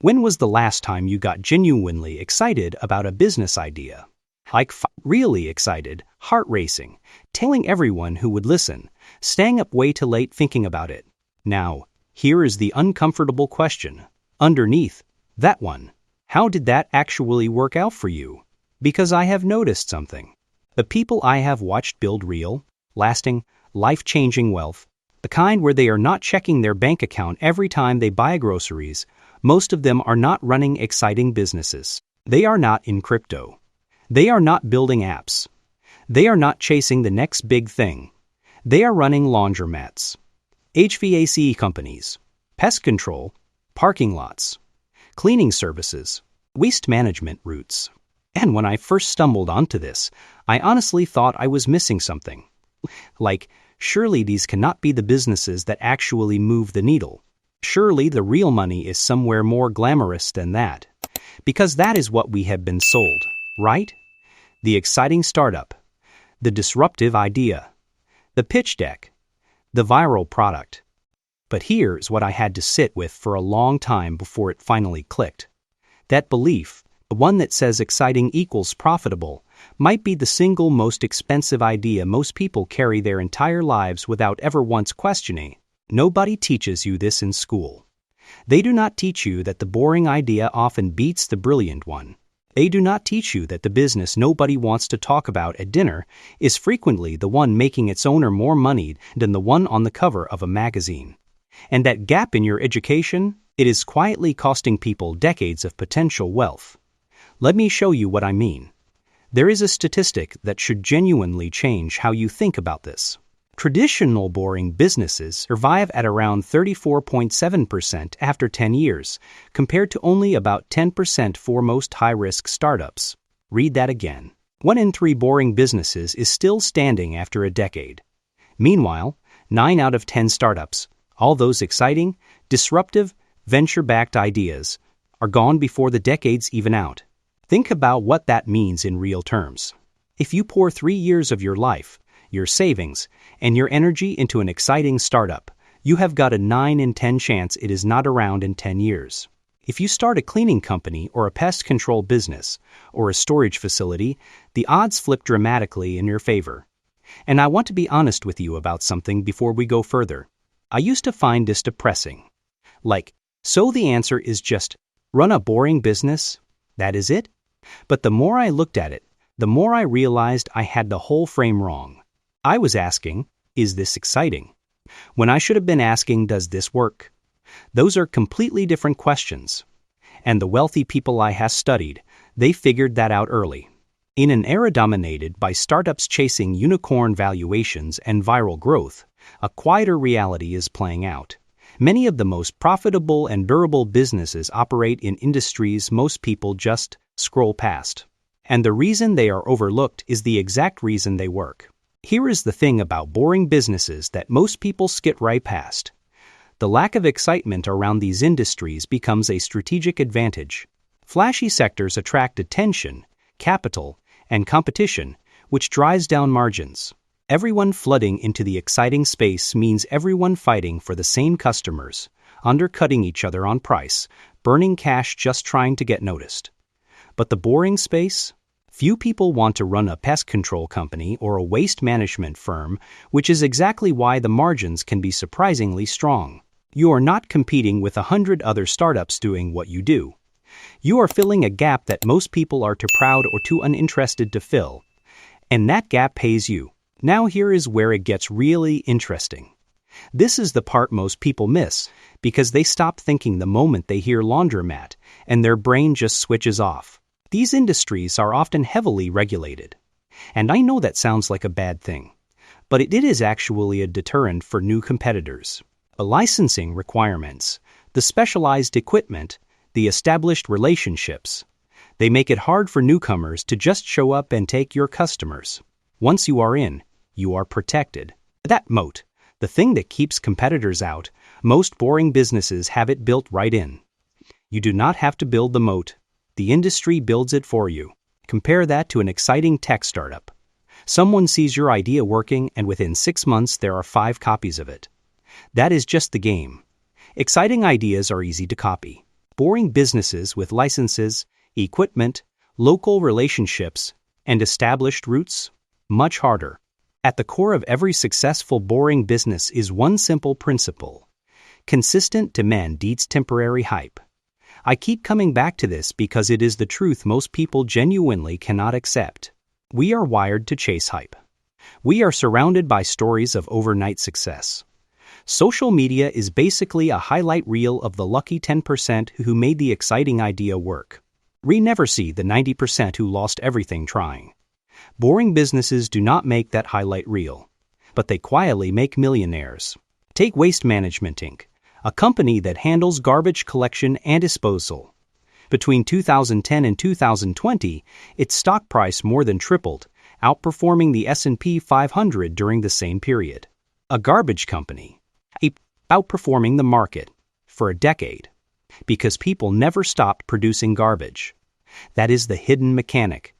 When was the last time you got genuinely excited about a business idea? Like really excited, heart racing, telling everyone who would listen, staying up way too late thinking about it. Now, here is the uncomfortable question. Underneath that one, how did that actually work out for you? Because I have noticed something. The people I have watched build real, lasting, life-changing wealth, the kind where they are not checking their bank account every time they buy groceries, most of them are not running exciting businesses. They are not in crypto. They are not building apps. They are not chasing the next big thing. They are running laundromats, HVAC companies, pest control, parking lots, cleaning services, waste management routes. And when I first stumbled onto this, I honestly thought I was missing something. Like, surely these cannot be the businesses that actually move the needle. Surely the real money is somewhere more glamorous than that. Because that is what we have been sold, right? The exciting startup, the disruptive idea, the pitch deck, the viral product. But here's what I had to sit with for a long time before it finally clicked. That belief, the one that says exciting equals profitable, might be the single most expensive idea most people carry their entire lives without ever once questioning. Nobody teaches you this in school. They do not teach you that the boring idea often beats the brilliant one. They do not teach you that the business nobody wants to talk about at dinner is frequently the one making its owner more money than the one on the cover of a magazine. And that gap in your education, it is quietly costing people decades of potential wealth. Let me show you what I mean. There is a statistic that should genuinely change how you think about this. Traditional boring businesses survive at around 34.7% after 10 years, compared to only about 10% for most high-risk startups. Read that again. 1 in 3 boring businesses is still standing after a decade. Meanwhile, 9 out of 10 startups, all those exciting, disruptive, venture-backed ideas, are gone before the decade's even out. Think about what that means in real terms. If you pour 3 years of your life, your savings, and your energy into an exciting startup, you have got a 9 in 10 chance it is not around in 10 years. If you start a cleaning company or a pest control business or a storage facility, the odds flip dramatically in your favor. And I want to be honest with you about something before we go further. I used to find this depressing. So the answer is just run a boring business? That is it? But the more I looked at it, the more I realized I had the whole frame wrong. I was asking, is this exciting? When I should have been asking, does this work? Those are completely different questions. And the wealthy people I have studied, they figured that out early. In an era dominated by startups chasing unicorn valuations and viral growth, a quieter reality is playing out. Many of the most profitable and durable businesses operate in industries most people just scroll past. And the reason they are overlooked is the exact reason they work. Here is the thing about boring businesses that most people skip right past. The lack of excitement around these industries becomes a strategic advantage. Flashy sectors attract attention, capital, and competition, which drives down margins. Everyone flooding into the exciting space means everyone fighting for the same customers, undercutting each other on price, burning cash just trying to get noticed. But the boring space? Few people want to run a pest control company or a waste management firm, which is exactly why the margins can be surprisingly strong. You are not competing with 100 other startups doing what you do. You are filling a gap that most people are too proud or too uninterested to fill. And that gap pays you. Now here is where it gets really interesting. This is the part most people miss because they stop thinking the moment they hear laundromat and their brain just switches off. These industries are often heavily regulated. And I know that sounds like a bad thing, but it is actually a deterrent for new competitors. The licensing requirements, the specialized equipment, the established relationships, they make it hard for newcomers to just show up and take your customers. Once you are in, you are protected. That moat, the thing that keeps competitors out, most boring businesses have it built right in. You do not have to build the moat. The industry builds it for you. Compare that to an exciting tech startup. Someone sees your idea working and within 6 months there are 5 copies of it. That is just the game. Exciting ideas are easy to copy. boring businesses with licenses, equipment, local relationships, and established roots? Much harder. At the core of every successful boring business is one simple principle. Consistent demand beats temporary hype. I keep coming back to this because it is the truth most people genuinely cannot accept. We are wired to chase hype. We are surrounded by stories of overnight success. Social media is basically a highlight reel of the lucky 10% who made the exciting idea work. We never see the 90% who lost everything trying. Boring businesses do not make that highlight reel, but they quietly make millionaires. Take Waste Management Inc., a company that handles garbage collection and disposal. Between 2010 and 2020, its stock price more than tripled, outperforming the S&P 500 during the same period. A garbage company, outperforming the market for a decade, because people never stopped producing garbage. That is the hidden mechanic.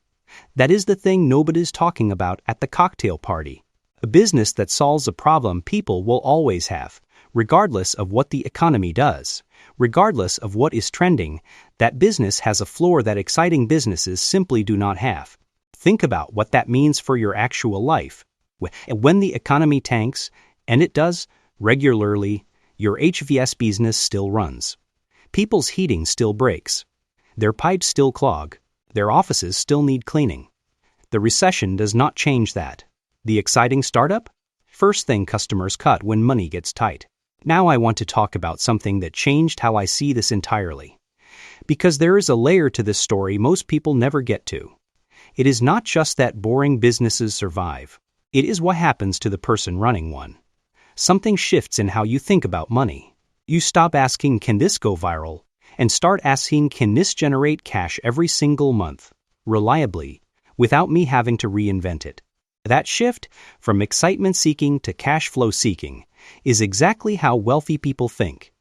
That is the thing nobody's talking about at the cocktail party. A business that solves a problem people will always have, regardless of what the economy does, regardless of what is trending. That business has a floor that exciting businesses simply do not have. Think about what that means for your actual life. When the economy tanks, and it does, regularly, your HVS business still runs. People's heating still breaks. Their pipes still clog. Their offices still need cleaning. The recession does not change that. The exciting startup? First thing customers cut when money gets tight. Now I want to talk about something that changed how I see this entirely. Because there is a layer to this story most people never get to. It is not just that boring businesses survive. It is what happens to the person running one. Something shifts in how you think about money. You stop asking, can this go viral? And start asking, can this generate cash every single month, reliably, without me having to reinvent it? That shift, from excitement seeking to cash flow seeking, is exactly how wealthy people think.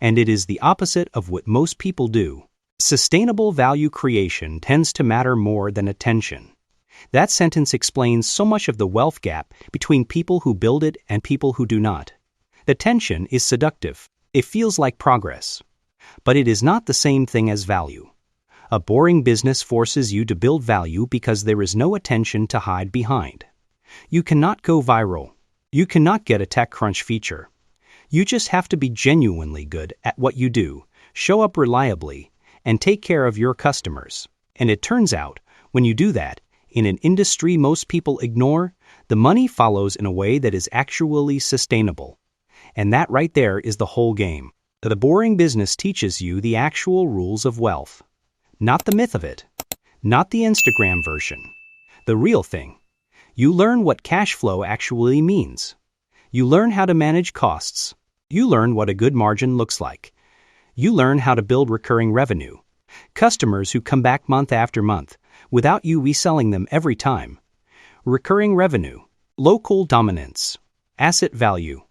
And it is the opposite of what most people do. Sustainable value creation tends to matter more than attention. That sentence explains so much of the wealth gap between people who build it and people who do not. The tension is seductive. It feels like progress. But it is not the same thing as value. A boring business forces you to build value because there is no attention to hide behind. You cannot go viral. You cannot get a TechCrunch feature. You just have to be genuinely good at what you do, show up reliably, and take care of your customers. And it turns out, when you do that, in an industry most people ignore, the money follows in a way that is actually sustainable. And that right there is the whole game. The boring business teaches you the actual rules of wealth. Not the myth of it. Not the Instagram version. The real thing. You learn what cash flow actually means. You learn how to manage costs. You learn what a good margin looks like. You learn how to build recurring revenue. Customers who come back month after month, without you reselling them every time. Recurring revenue. Local dominance. Asset value.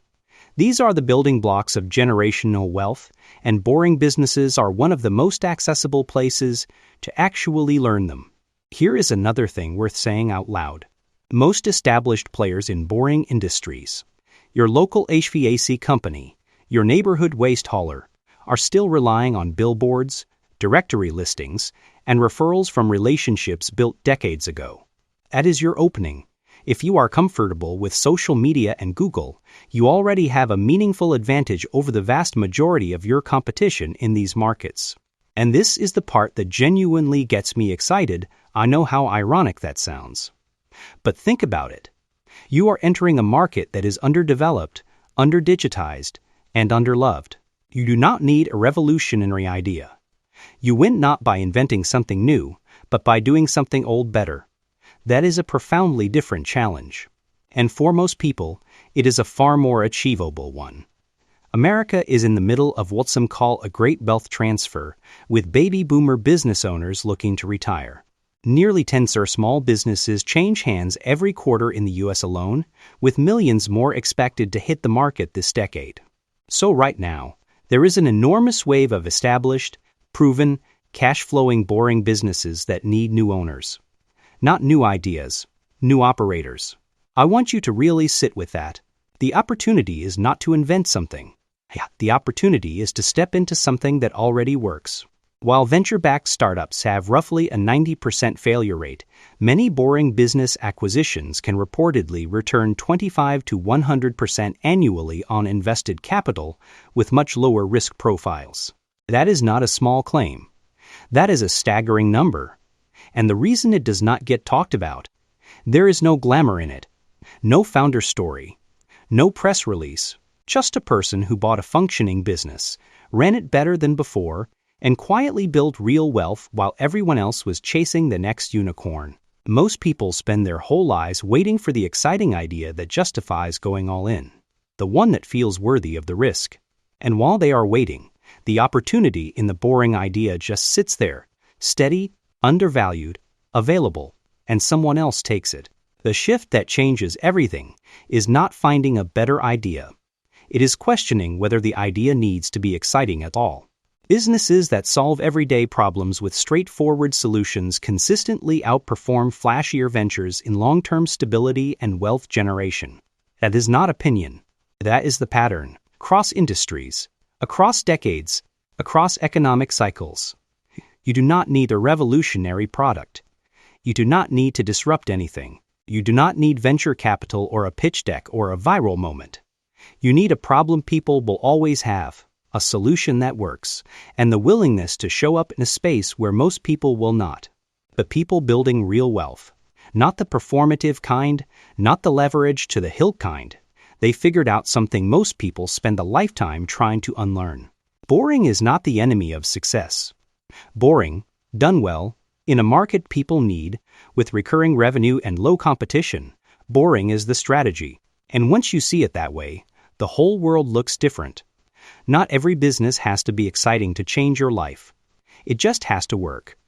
These are the building blocks of generational wealth, and boring businesses are one of the most accessible places to actually learn them. Here is another thing worth saying out loud. Most established players in boring industries, your local HVAC company, your neighborhood waste hauler, are still relying on billboards, directory listings, and referrals from relationships built decades ago. That is your opening. If you are comfortable with social media and Google, you already have a meaningful advantage over the vast majority of your competition in these markets. And this is the part that genuinely gets me excited. I know how ironic that sounds. But think about it. You are entering a market that is underdeveloped, underdigitized, and underloved. You do not need a revolutionary idea. You win not by inventing something new, but by doing something old better. That is a profoundly different challenge. And for most people, it is a far more achievable one. America is in the middle of what some call a great wealth transfer, with baby boomer business owners looking to retire. Nearly 10 small businesses change hands every quarter in the U.S. alone, with millions more expected to hit the market this decade. So right now, there is an enormous wave of established, proven, cash-flowing boring businesses that need new owners. Not new ideas, new operators. I want you to really sit with that. The opportunity is not to invent something. The opportunity is to step into something that already works. While venture-backed startups have roughly a 90% failure rate, many boring business acquisitions can reportedly return 25 to 100% annually on invested capital with much lower risk profiles. That is not a small claim. That is a staggering number. And the reason it does not get talked about, there is no glamour in it, no founder story, no press release, just a person who bought a functioning business, ran it better than before, and quietly built real wealth while everyone else was chasing the next unicorn. Most people spend their whole lives waiting for the exciting idea that justifies going all in, the one that feels worthy of the risk. And while they are waiting, the opportunity in the boring idea just sits there, steady, undervalued, available, and someone else takes it. The shift that changes everything is not finding a better idea. It is questioning whether the idea needs to be exciting at all. Businesses that solve everyday problems with straightforward solutions consistently outperform flashier ventures in long-term stability and wealth generation. That is not opinion. That is the pattern. Across industries, across decades, across economic cycles. You do not need a revolutionary product. You do not need to disrupt anything. You do not need venture capital or a pitch deck or a viral moment. You need a problem people will always have, a solution that works, and the willingness to show up in a space where most people will not. But people building real wealth. Not the performative kind, not the leverage to the hilt kind. They figured out something most people spend a lifetime trying to unlearn. Boring is not the enemy of success. Boring, done well, in a market people need, with recurring revenue and low competition, boring is the strategy. And once you see it that way, the whole world looks different. Not every business has to be exciting to change your life. It just has to work.